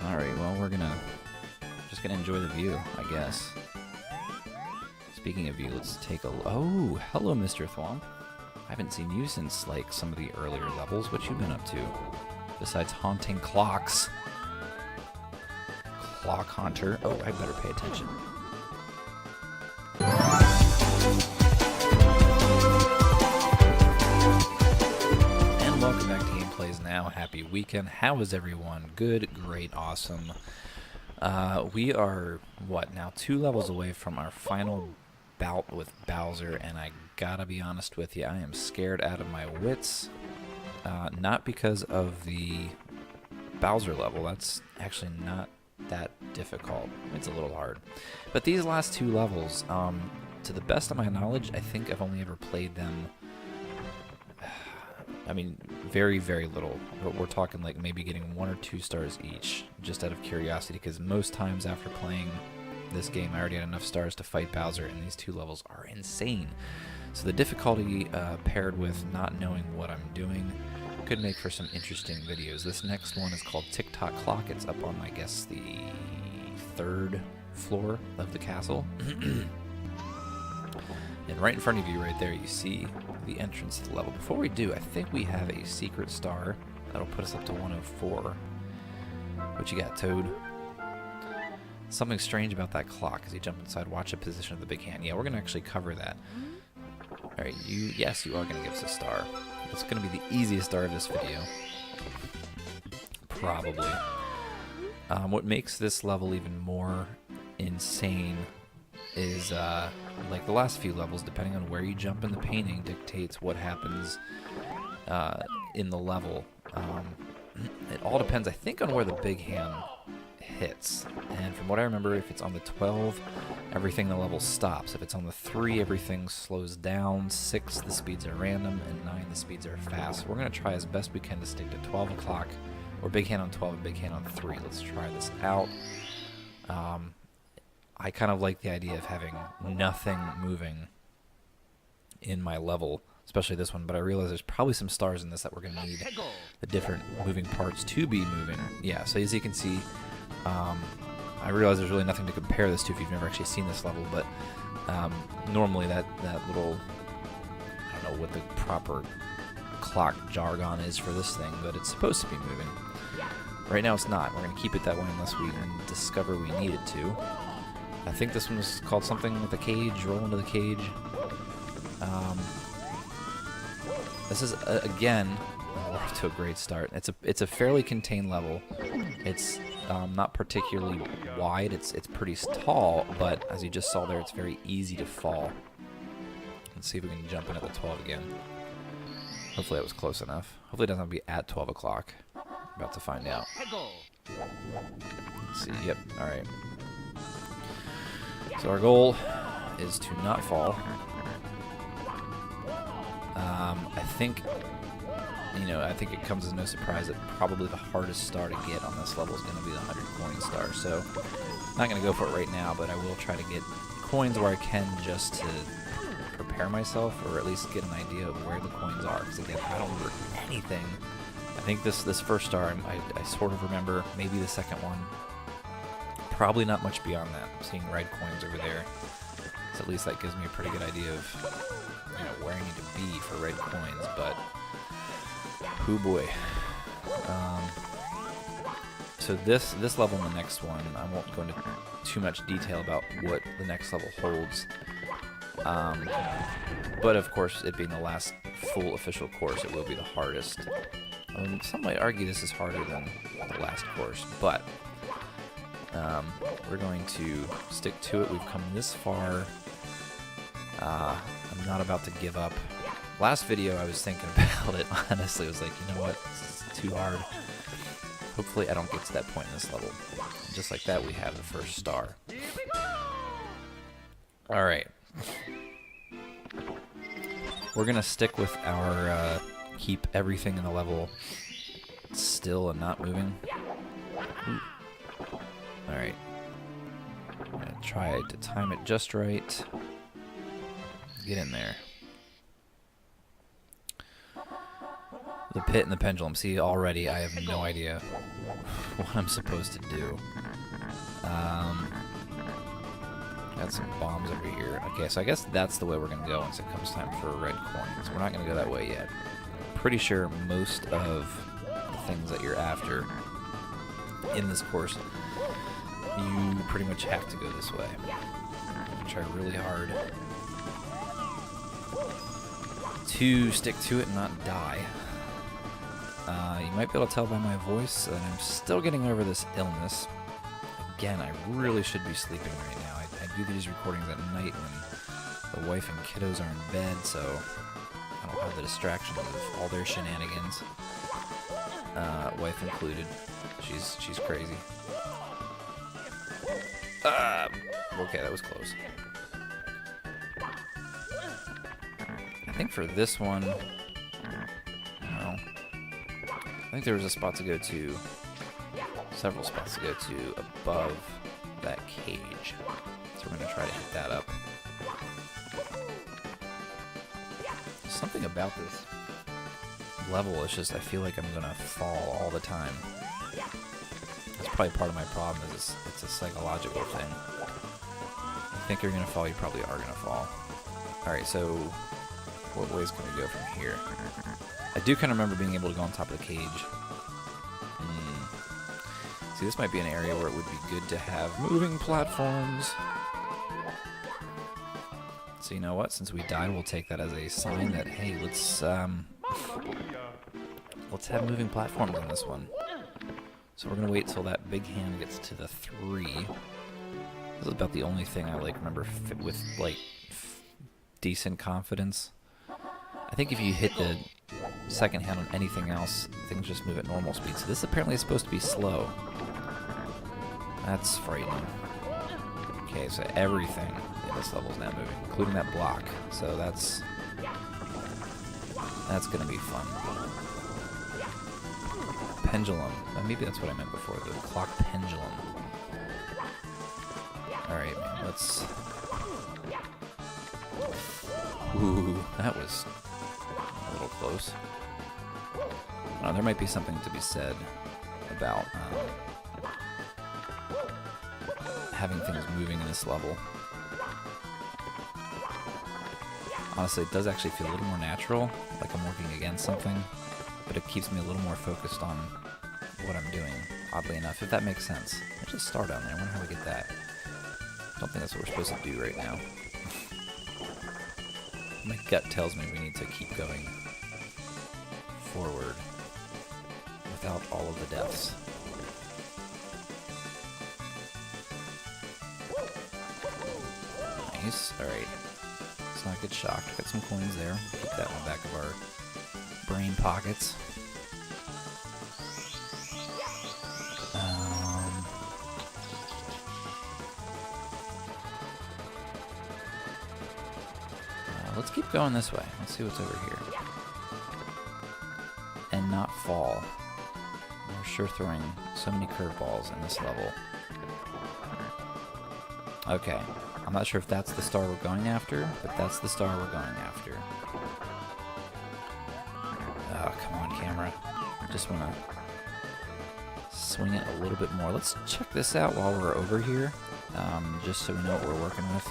Alright, well, we're just gonna enjoy the view, I guess. Speaking of view, let's take a... Oh, hello, Mr. Thwomp. I haven't seen you since, like, some of the earlier levels. What you been up to? Besides haunting clocks. Clock Hunter. Oh, I better pay attention. And welcome back to GamePlaysNow. Happy weekend. How is everyone? Good, great, awesome. We are, what, now 2 levels away from our final bout with Bowser, and I gotta be honest with you, I am scared out of my wits. Not because of the Bowser level. That's actually not that difficult. It's a little hard. But these last 2 levels, to the best of my knowledge, I think I've only ever played them, I mean, very, very little. We're talking like maybe getting 1 or 2 stars each, just out of curiosity, because most times after playing this game, I already had enough stars to fight Bowser, and these 2 levels are insane. So the difficulty paired with not knowing what I'm doing could make for some interesting videos. This next one is called Tock Clock. It's up on, I guess, the 3rd floor of the castle. And right in front of you right there, you see the entrance to the level. Before we do, I think we have a secret star that'll put us up to 104. What you got, Toad? Something strange about that clock. As you jump inside, watch the position of the big hand. Yeah, we're going to actually cover that. Alright, yes, you are going to give us a star. It's going to be the easiest star of this video. Probably. What makes this level even more insane is, like the last few levels, depending on where you jump in the painting dictates what happens in the level. It all depends, I think, on where the big hand hits. And from what I remember, if it's on the 12, everything in the level stops. If it's on the 3, everything slows down. 6, the speeds are random, and 9, the speeds are fast. We're going to try as best we can to stick to 12 o'clock, or big hand on 12 and big hand on 3. Let's try this out. I kind of like the idea of having nothing moving in my level, especially this one, but I realize there's probably some stars in this that we're going to need the different moving parts to be moving. Yeah, so as you can see, I realize there's really nothing to compare this to if you've never actually seen this level, but normally that little, I don't know what the proper clock jargon is for this thing, but it's supposed to be moving. Right now it's not. We're going to keep it that way unless we discover we need it to. I think this one was called something with a cage, roll into the cage. This is, again, we're off to a great start. It's a fairly contained level. It's not particularly wide. It's pretty tall, but as you just saw there, it's very easy to fall. Let's see if we can jump in at the 12 again. Hopefully that was close enough. Hopefully it doesn't have to be at 12 o'clock. About to find out. Let's see. Yep. All right. So our goal is to not fall. I think, I think it comes as no surprise that probably the hardest star to get on this level is going to be the 100 coin star. So I'm not going to go for it right now, but I will try to get coins where I can just to prepare myself, or at least get an idea of where the coins are. Because again, I don't remember anything. I think this first star, I sort of remember. Maybe the second one. Probably not much beyond that. I'm seeing red coins over there. So at least that gives me a pretty good idea of where I need to be for red coins, but oh boy. So this level and the next one, I won't go into too much detail about what the next level holds. But of course, it being the last full official course, it will be the hardest. Some might argue this is harder than the last course, but we're going to stick to it. We've come this far. I'm not about to give up. Last video I was thinking about it, honestly. I was like, you know what, this is too hard. Hopefully I don't get to that point in this level. And just like that, we have the first star. Alright. We're going to stick with our keep everything in the level still and not moving. Alright. I'm going to try to time it just right. Get in there. The pit and the pendulum. See, already I have no idea what I'm supposed to do. Got some bombs over here. Okay, so I guess that's the way we're gonna go once it comes time for red coins. We're not gonna go that way yet. Pretty sure most of the things that you're after in this course, you pretty much have to go this way. I'm gonna try really hard to stick to it and not die. You might be able to tell by my voice that I'm still getting over this illness. Again, I really should be sleeping right now. I do these recordings at night when the wife and kiddos are in bed, so I don't have the distractions of all their shenanigans. Wife included. She's crazy. Okay, that was close. I think for this one, no. I think there was a spot to go to, several spots to go to above that cage. So we're going to try to hit that up. Something about this level is just, I feel like I'm going to fall all the time. That's probably part of my problem, is it's a psychological thing. You think you're going to fall, you probably are going to fall. Alright, so what ways can we go from here? I do kind of remember being able to go on top of the cage. See, this might be an area where it would be good to have moving platforms. So you know what? Since we died, we'll take that as a sign that, hey, let's have moving platforms on this one. So we're gonna wait till that big hand gets to the 3. This is about the only thing I remember with decent confidence. I think if you hit the second hand on anything else, things just move at normal speed. So this apparently is supposed to be slow. That's frightening. Okay, so everything in this level is now moving, including that block. So that's gonna be fun. Pendulum. Maybe that's what I meant before. The clock pendulum. All right, man. Let's. Ooh, that was a little close. There might be something to be said about having things moving in this level. Honestly, it does actually feel a little more natural, like I'm working against something, but it keeps me a little more focused on what I'm doing, oddly enough, if that makes sense. There's a star down there. I wonder how we get that. I don't think that's what we're supposed to do right now. My gut tells me we need to keep going forward without all of the deaths. Nice. Alright. Let's not get shocked. Got some coins there. Keep that in the back of our brain pockets. Let's keep going this way. Let's see what's over here. And not fall. We're sure throwing so many curveballs in this level. Okay. I'm not sure if that's the star we're going after, but that's the star we're going after. Oh, come on, camera. I just want to swing it a little bit more. Let's check this out while we're over here, just so we know what we're working with.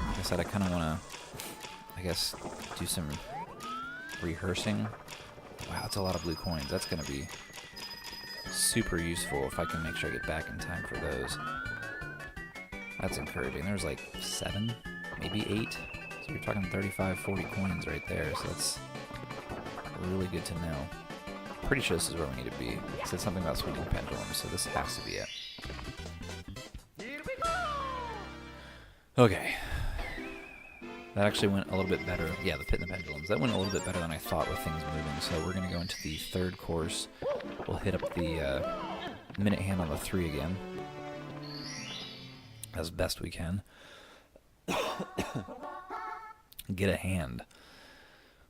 Like I said, I kind of want to, do some rehearsing. Wow, that's a lot of blue coins. That's going to be super useful if I can make sure I get back in time for those. That's encouraging. There's like 7, maybe 8. So you're talking 35, 40 coins right there. So that's really good to know. Pretty sure this is where we need to be. It said something about swinging pendulums, so this has to be it. Okay. That actually went a little bit better. Yeah, the pit and the pendulums. That went a little bit better than I thought with things moving. So we're going to go into the 3rd course. We'll hit up the minute hand on the 3 again. As best we can. Get a hand.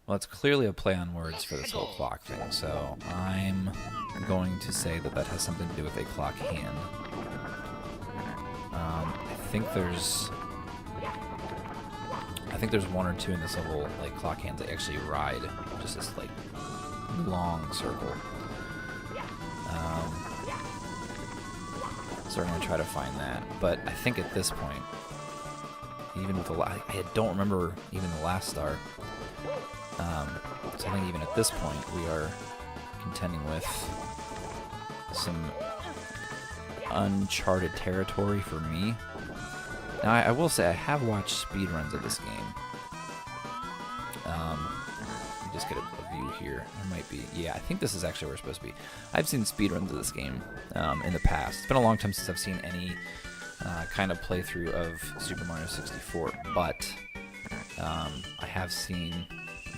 Well, it's clearly a play on words for this whole clock thing, so I'm going to say that that has something to do with a clock hand. I think there's 1 or 2 in this level, like clock hands that actually ride just this like long circle. So we're going to try to find that. But I think at this point, even with I don't remember even the last star. So I think even at this point, we are contending with some uncharted territory for me. Now, I will say I have watched speedruns of this game. Let me just get a view here. There might be. Yeah, I think this is actually where we're supposed to be. I've seen speedruns of this game in the past. It's been a long time since I've seen any kind of playthrough of Super Mario 64, but I have seen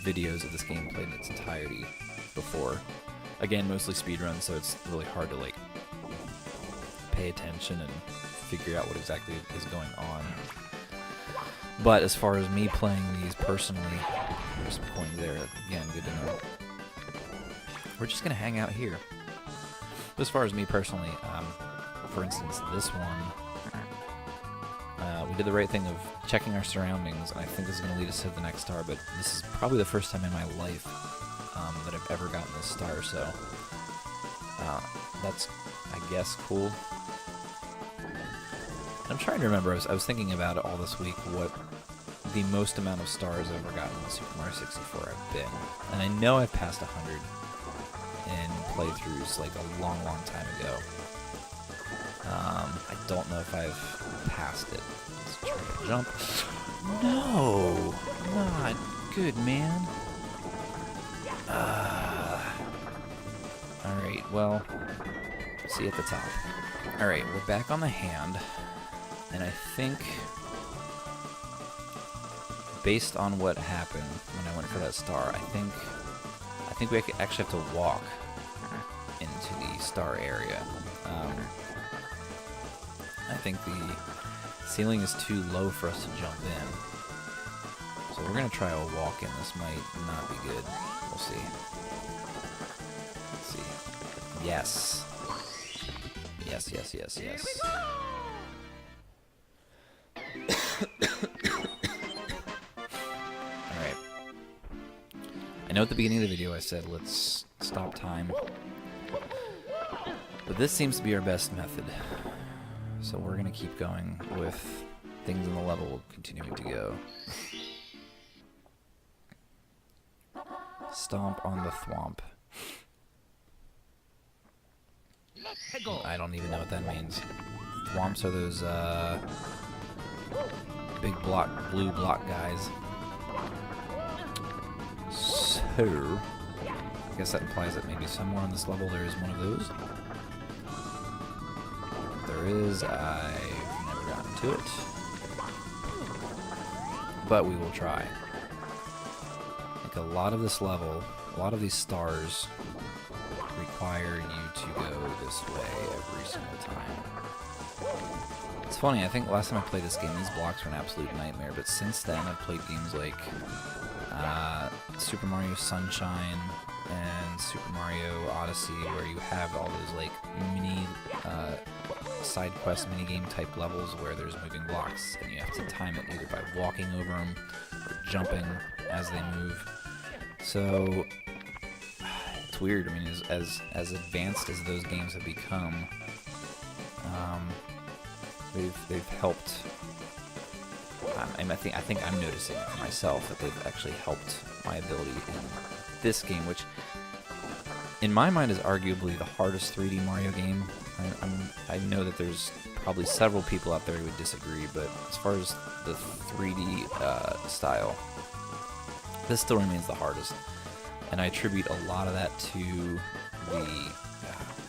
videos of this game played in its entirety before. Again, mostly speedruns, so it's really hard to like pay attention and figure out what exactly is going on. But as far as me playing these personally, there's some coins there. Again, good to know. We're just gonna hang out here. As far as me personally, for instance, this one, we did the right thing of checking our surroundings, and I think this is going to lead us to the next star, but this is probably the first time in my life that I've ever gotten this star, so that's, I guess, cool. I'm trying to remember, I was thinking about it all this week, what the most amount of stars I've ever gotten in Super Mario 64 have been. And I know I've passed 100 in playthroughs like a long, long time ago. I don't know if I've passed it. Let's try to jump. No! Not good, man. Alright, well, see you at the top. Alright, we're back on the hand. And I think, based on what happened when I went for that star, I think we actually have to walk into the star area. I think the ceiling is too low for us to jump in. So we're going to try a walk in. This might not be good. We'll see. Let's see. Yes. Yes, yes, yes, yes. Alright. I know at the beginning of the video I said let's stop time. But this seems to be our best method. So we're going to keep going with things in the level continuing to go. Stomp on the thwomp. I don't even know what that means. Thwomps are those big blue block guys. So, I guess that implies that maybe somewhere on this level there is one of those. There is. I've never gotten to it. But we will try. Like a lot of this level, a lot of these stars require you to go this way every single time. It's funny, I think last time I played this game, these blocks were an absolute nightmare, but since then I've played games like Super Mario Sunshine and Super Mario Odyssey, where you have all those like mini side quest minigame type levels where there's moving blocks and you have to time it either by walking over them or jumping as they move. So it's weird. I mean, as advanced as those games have become, they've helped. I think I'm noticing it for myself that they've actually helped my ability in this game, which in my mind is arguably the hardest 3D Mario game. I know that there's probably several people out there who would disagree, but as far as the 3D style, this still remains the hardest. And I attribute a lot of that to the...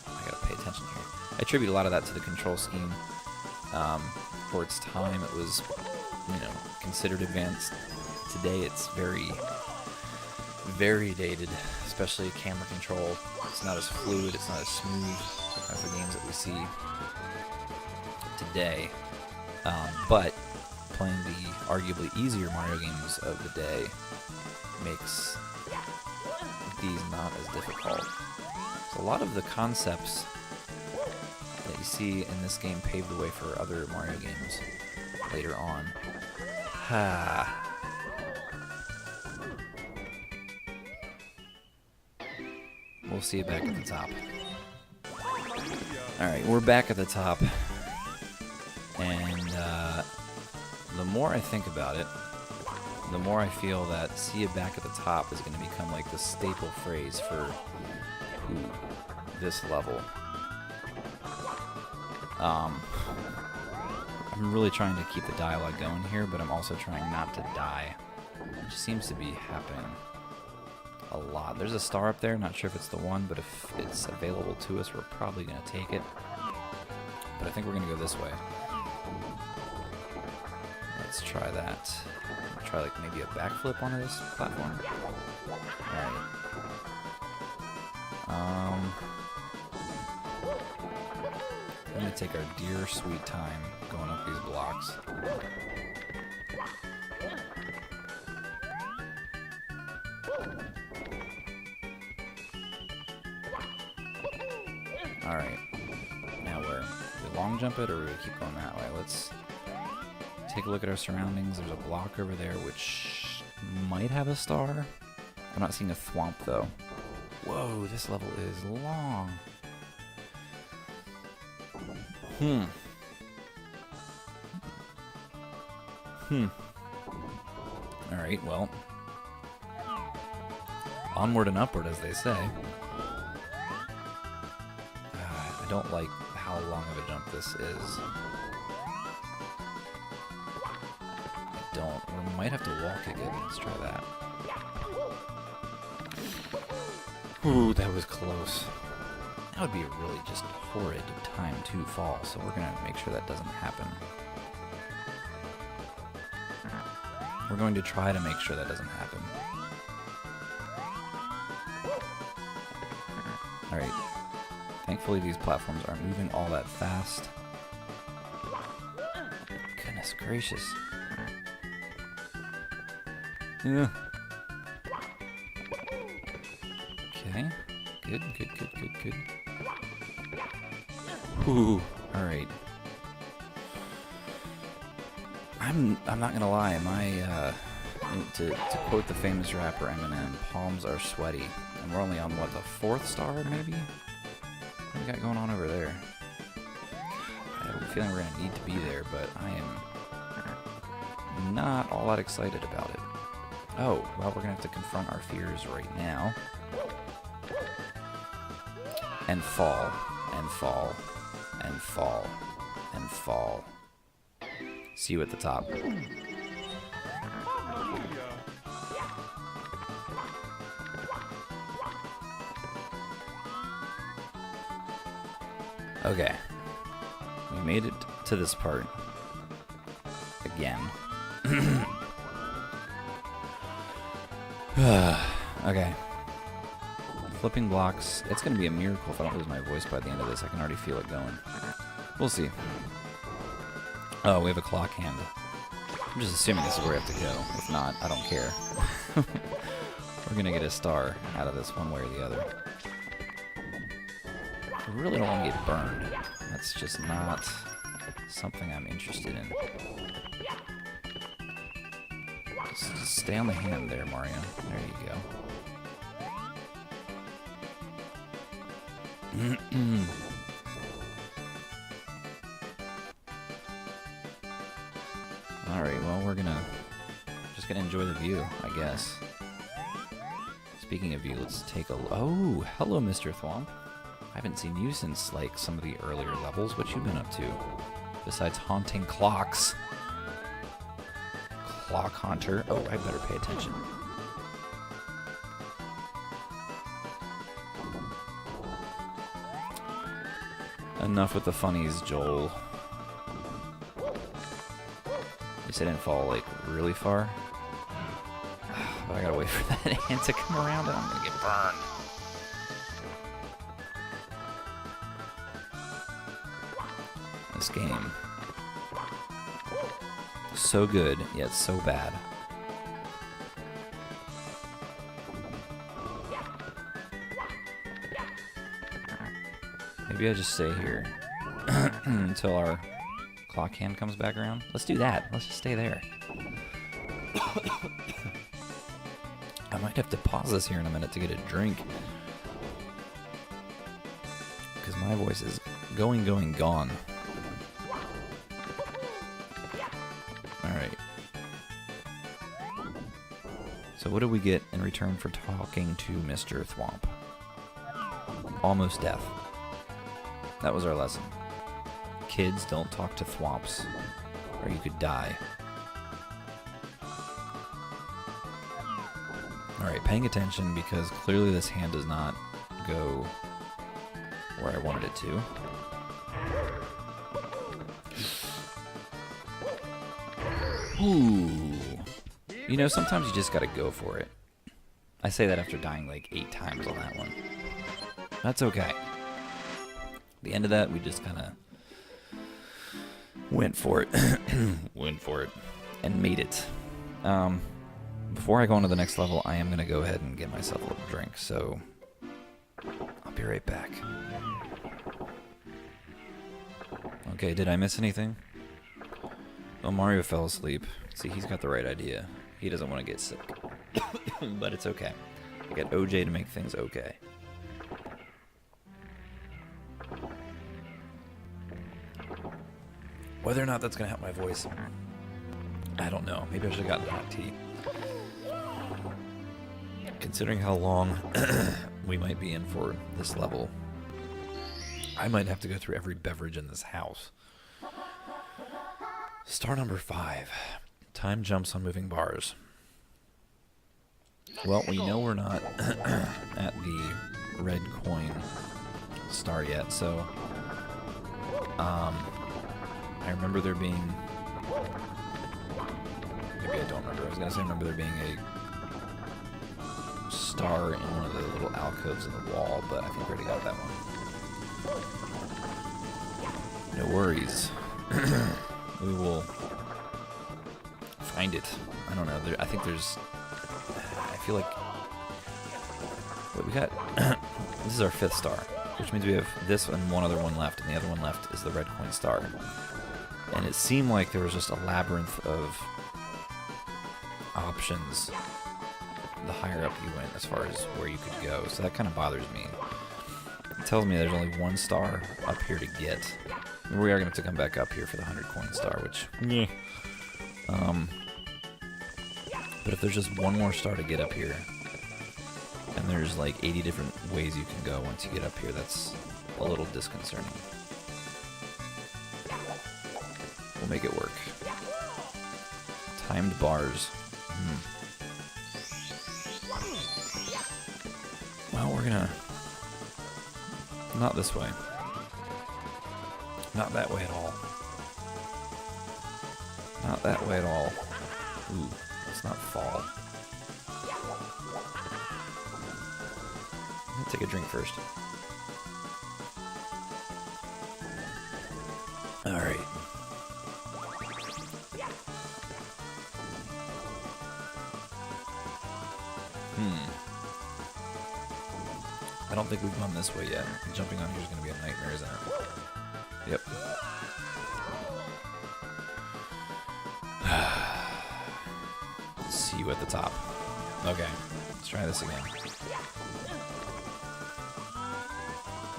I gotta pay attention here. I attribute a lot of that to the control scheme. For its time, it was, considered advanced. Today, it's very, very dated, especially camera control. It's not as fluid, it's not as smooth as the games that we see today. But playing the arguably easier Mario games of the day makes these not as difficult. So a lot of the concepts that you see in this game paved the way for other Mario games later on. We'll see you back at the top. Alright, we're back at the top. And the more I think about it, the more I feel that "see you back at the top" is going to become like the staple phrase for this level. I'm really trying to keep the dialogue going here, but I'm also trying not to die, which seems to be happening a lot. There's a star up there, not sure if it's the one, but if it's available to us, we're probably going to take it. But I think we're going to go this way. Let's try that. Try like maybe a backflip onto this platform. Alright. I'm going to take our dear sweet time going up these blocks. Alright. Now where? Do we long jump it or do we keep going that way? Let's take a look at our surroundings. There's a block over there which might have a star. I'm not seeing a thwomp though. Whoa, this level is long. Alright, well. Onward and upward, as they say. I don't like how long of a jump this is. I don't. We might have to walk again. Let's try that. Ooh, that was close. That would be a really just horrid time to fall, so we're going to make sure that doesn't happen. We're going to try to make sure that doesn't happen. Alright. Thankfully these platforms aren't moving all that fast. Goodness gracious. Yeah. Okay. Good. Ooh, alright. I'm not gonna lie, to quote the famous rapper Eminem, palms are sweaty. And we're only on, what, the 4th star, maybe? What do we got going on over there? I have a feeling we're gonna need to be there, but I am not all that excited about it. Oh, well, we're gonna have to confront our fears right now. And fall, and fall, and fall, and fall. See you at the top. Okay. We made it to this part. Again. Okay. Flipping blocks. It's going to be a miracle if I don't lose my voice by the end of this. I can already feel it going. We'll see. Oh, we have a clock hand. I'm just assuming this is where we have to go. If not, I don't care. We're going to get a star out of this one way or the other. I really don't want to get burned. That's just not something I'm interested in. Just stay on the hand there, Mario. There you go. Alright, well, we're just gonna enjoy the view, I guess. Speaking of view, let's take a... Oh, hello, Mr. Thwomp. I haven't seen you since, like, some of the earlier levels. What you been up to? Besides haunting clocks. Clock Haunter. Oh, I better pay attention. Enough with the funnies, Joel. At least I didn't fall, like, really far. But I gotta wait for that ant to come around and I'm gonna get burned. This game. So good, yet so bad. Maybe I just stay here until our clock hand comes back around. Let's do that. Let's just stay there. I might have to pause this here in a minute to get a drink. Because my voice is gone. So what do we get in return for talking to Mr. Thwomp? Almost death. That was our lesson. Kids, don't talk to Thwomps, or you could die. Alright, paying attention because clearly this hand does not go where I wanted it to. Ooh. You know, sometimes you just gotta go for it. I say that after dying like 8 times on that one. That's okay. The end of that, we just kind of went for it. Went for it. And made it. Before I go on to the next level, I am going to go ahead and get myself a little drink, so I'll be right back. Okay, did I miss anything? Oh, Mario fell asleep. See, he's got the right idea. He doesn't want to get sick. But it's okay. I got OJ to make things okay. Whether or not that's going to help my voice, I don't know. Maybe I should have gotten hot tea. Considering how long we might be in for this level, I might have to go through every beverage in this house. Star number 5. Time jumps on moving bars. Well, we know we're not at the red coin star yet, so I remember there being... Maybe I don't remember. I was going to say I remember there being a star in one of the little alcoves in the wall, but I think we already got that one. No worries. We will find it. I don't know. I think there's... I feel like... Wait, we got... This is our 5th star, which means we have this and one other one left, and the other one left is the red coin star. And it seemed like there was just a labyrinth of options the higher up you went as far as where you could go. So that kind of bothers me. It tells me there's only 1 star up here to get. And we are going to have to come back up here for the 100 coin star, which... Yeah. But if there's just 1 more star to get up here, and there's like 80 different ways you can go once you get up here, that's a little disconcerting. We'll make it work. Timed bars. Well, we're gonna... Not this way. Not that way at all. Not that way at all. Ooh, let's not fall. I'm gonna take a drink first. Alright. I don't think we've gone this way yet. Jumping on here is going to be a nightmare, isn't it? Yep. See you at the top. Okay, let's try this again.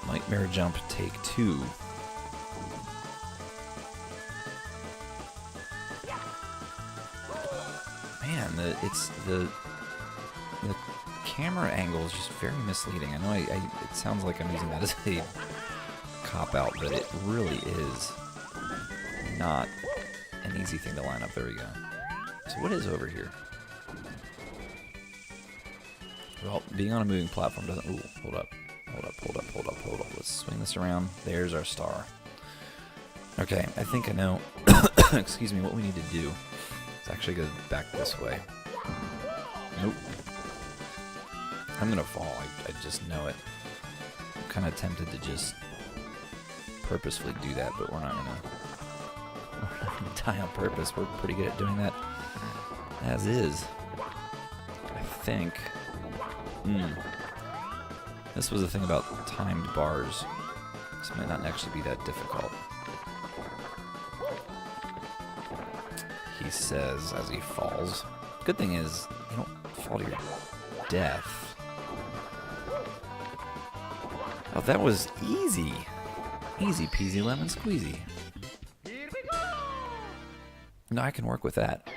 Nightmare jump, take 2. Man, the camera angle is just very misleading. I know it sounds like I'm using that as a cop-out, but it really is not an easy thing to line up. There we go. So what is over here? Well, being on a moving platform doesn't... Ooh, hold up. Hold up, hold up, hold up, hold up. Let's swing this around. There's our star. Okay, I think I know, excuse me, what we need to do. Let's actually go back this way. Nope. I'm gonna fall. I just know it. I'm kind of tempted to just purposefully do that, but we're not gonna die on purpose. We're pretty good at doing that as is, I think. This was the thing about timed bars. This might not actually be that difficult. He says as he falls. Good thing is, you don't fall to your death. Oh, that was easy. Easy peasy lemon squeezy. No, I can work with that.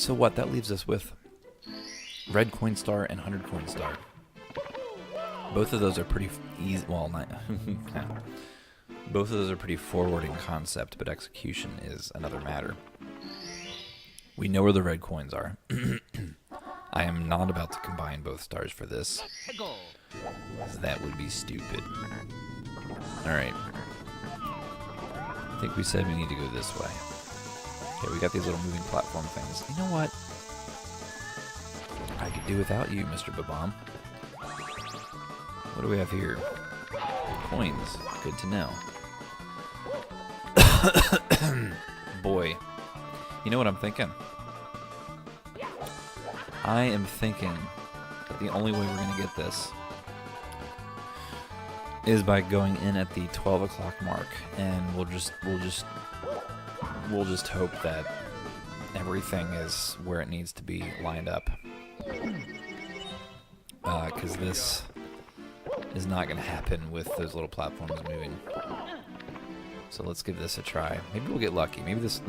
So what? That leaves us with red coin star and 100 coin star. Both of those are pretty easy. Well, not. Both of those are pretty forward in concept, but execution is another matter. We know where the red coins are. I am not about to combine both stars for this. That would be stupid. Alright. I think we said we need to go this way. Okay, we got these little moving platform things. You know what? I could do without you, Mr. Babam. What do we have here? Coins. Good to know. Boy. You know what I'm thinking? I am thinking that the only way we're going to get this is by going in at the 12 o'clock mark, and we'll just hope that everything is where it needs to be lined up. Because this is not going to happen with those little platforms moving. So let's give this a try. Maybe we'll get lucky. Maybe this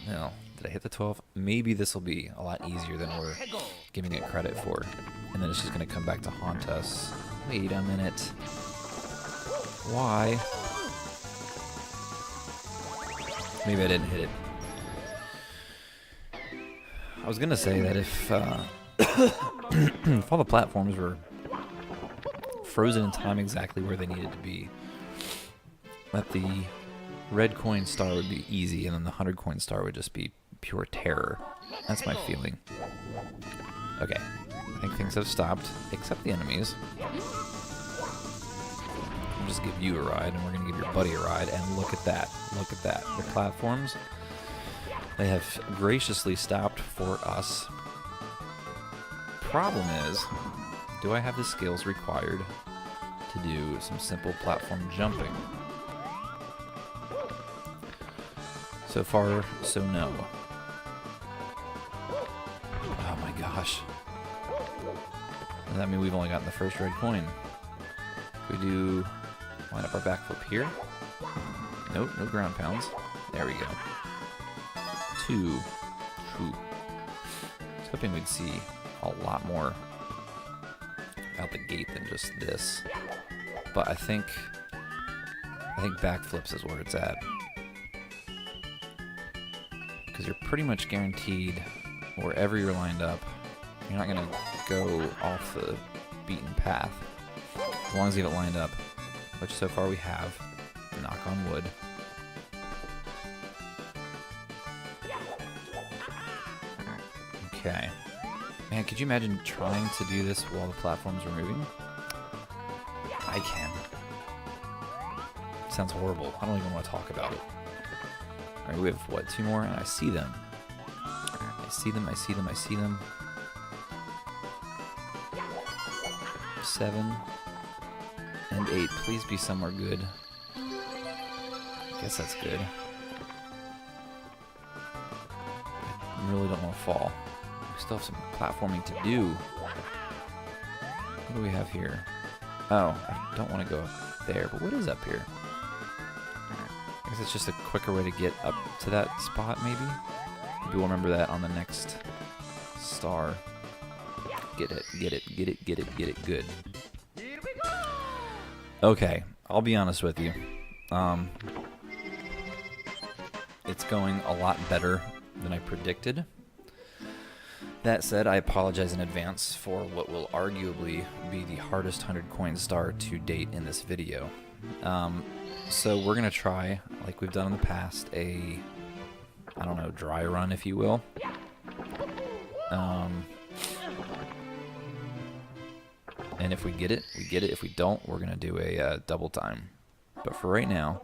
no. Did I hit the 12? Maybe this will be a lot easier than we're giving it credit for. And then it's just going to come back to haunt us. Wait a minute. Why? Maybe I didn't hit it. I was going to say that if all the platforms were frozen in time exactly where they needed to be, that the red coin star would be easy, and then the 100 coin star would just be pure terror. That's my feeling. Okay, I think things have stopped, except the enemies. We'll just give you a ride, and we're going to give your buddy a ride, and look at that. Look at that. The platforms, they have graciously stopped for us. Problem is, do I have the skills required to do some simple platform jumping? So far, so no. Oh my gosh. Does that mean we've only gotten the first red coin? If we do line up our backflip here. Nope, no ground pounds. There we go. 2. I was hoping we'd see a lot more out the gate than just this. But I think backflips is where it's at. Because you're pretty much guaranteed wherever you're lined up, you're not going to go off the beaten path as long as you have it lined up, which so far we have. Knock on wood. Okay. Man, could you imagine trying to do this while the platforms are moving? I can. Sounds horrible. I don't even want to talk about it. Alright, we have, what, 2 more? And I see them. I see them, I see them, I see them. 7 and 8. Please be somewhere good. I guess that's good. I really don't want to fall. We still have some platforming to do. What do we have here? Oh, I don't want to go up there, but what is up here? I guess it's just a quicker way to get up to that spot, maybe? Maybe we'll remember that on the next star. Get it, get it, get it, get it, get it, good. Okay, I'll be honest with you. It's going a lot better than I predicted. That said, I apologize in advance for what will arguably be the hardest 100 coin star to date in this video. So we're going to try, like we've done in the past, I don't know, dry run, if you will. And if we get it, we get it. If we don't, we're going to do a double time. But for right now...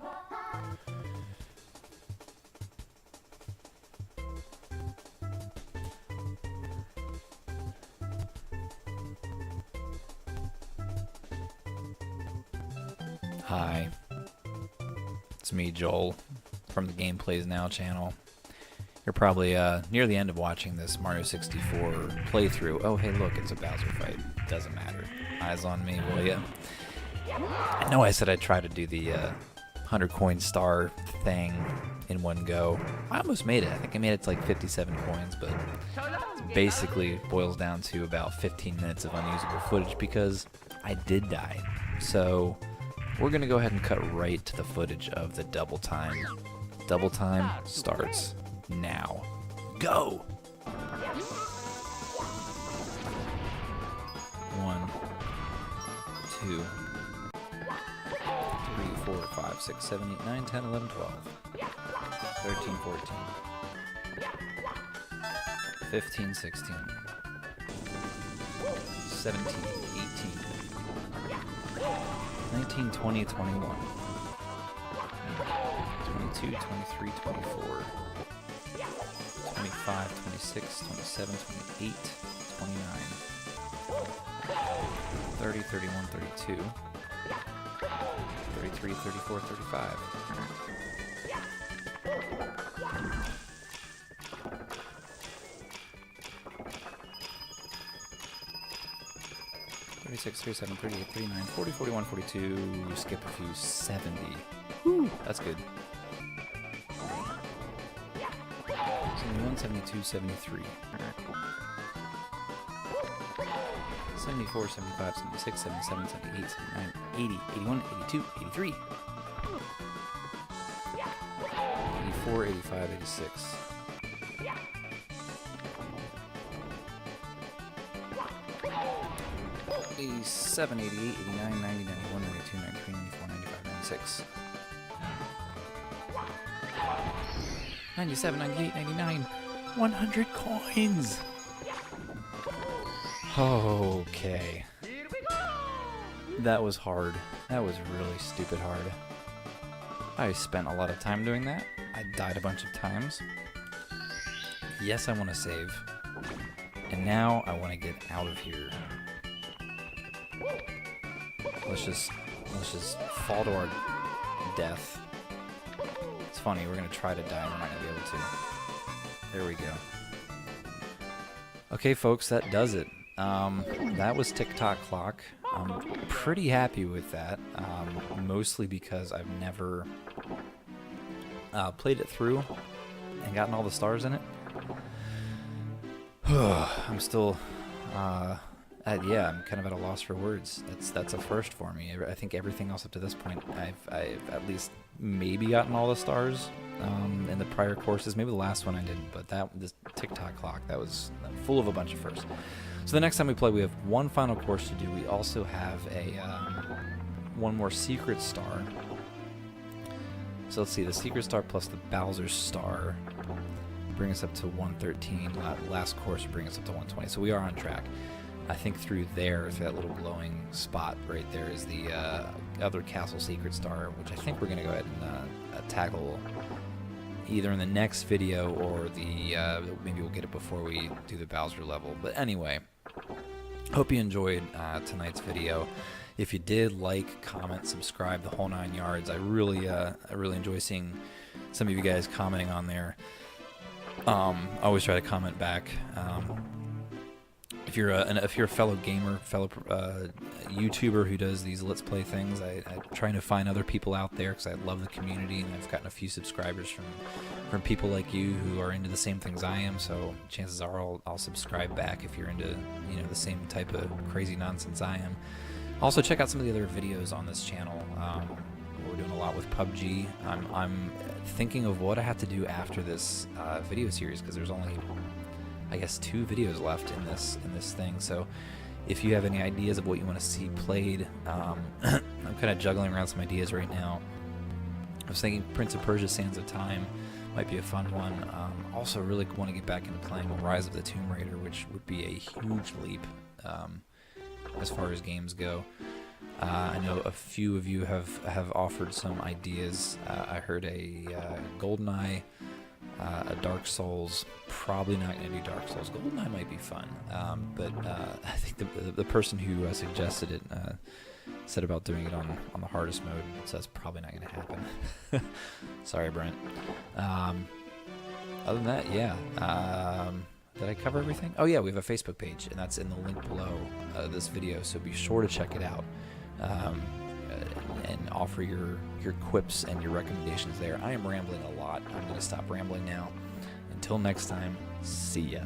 Hi, it's me, Joel, from the GamePlaysNow channel. You're probably near the end of watching this Mario 64 playthrough. Oh, hey, look, it's a Bowser fight. Doesn't matter. Eyes on me, will ya? I know I said I'd try to do the 100 coin star thing in one go. I almost made it. I think I made it to like 57 coins, but it basically boils down to about 15 minutes of unusable footage because I did die. So we're gonna go ahead and cut right to the footage of the double time. Double time starts now. Go! 1, 2, 3, 4, 5, 6, 7, 8, 9, 10, 11, 12, 13, 14, 15, 16, 17, 18, 19, 20, 21, 22, 23, 24, 25, 26, 27, 28, 29, 30, 31, 32, 33, 34, 35. 36, 37, 38, 39, 40, 41, 42, skip a few, 70. Woo, that's good. 71, 72, 73. 74, 75, 76, 77, 78, 79, 80, 81, 82, 83. 84, 85, 86. 87, 88, 89, 90, 91, 92, 93, 94, 95, 96. 97, 98, 99. 100 coins! Okay. That was hard. That was really stupid hard. I spent a lot of time doing that. I died a bunch of times. Yes, I want to save. And now I want to get out of here. Let's just fall to our death. It's funny, we're gonna try to die and we're not gonna be able to. There we go. Okay, folks, that does it. That was Tock Clock. I'm pretty happy with that, mostly because I've never played it through and gotten all the stars in it. I'm still, yeah, I'm kind of at a loss for words. That's a first for me. I think everything else up to this point, I've at least maybe gotten all the stars in the prior courses. Maybe the last one I didn't, but this Tock Clock, that was full of a bunch of firsts. So the next time we play, we have one final course to do. We also have a one more secret star. So let's see, the secret star plus the Bowser star bring us up to 113. Last course would bring us up to 120. So we are on track. I think through there, through that little glowing spot right there, is the other castle secret star, which I think we're going to go ahead and tackle either in the next video or maybe we'll get it before we do the Bowser level. But anyway, hope you enjoyed tonight's video. If you did, like, comment, subscribe, the whole 9 yards. I really enjoy seeing some of you guys commenting on there. I always try to comment back. If you're a fellow gamer, fellow YouTuber who does these Let's Play things, I'm trying to find other people out there because I love the community, and I've gotten a few subscribers from people like you who are into the same things I am. So chances are I'll subscribe back if you're into the same type of crazy nonsense I am. Also, check out some of the other videos on this channel. We're doing a lot with PUBG. I'm thinking of what I have to do after this video series because there's only, I guess, 2 videos left in this thing. So if you have any ideas of what you want to see played, I'm kind of juggling around some ideas right now. I was thinking Prince of Persia: Sands of Time might be a fun one. Also really want to get back into playing Rise of the Tomb Raider, which would be a huge leap as far as games go. I know a few of you have offered some ideas. I heard a GoldenEye, a Dark Souls. Probably not going to do Dark Souls. GoldenEye might be fun, but I think the person who suggested it said about doing it on the hardest mode, so that's probably not going to happen. Sorry, Brent. Other than that, yeah. Did I cover everything? Oh yeah, we have a Facebook page, and that's in the link below this video, so be sure to check it out. And offer your quips and your recommendations there. I am rambling a lot. I'm going to stop rambling now. Until next time, see ya.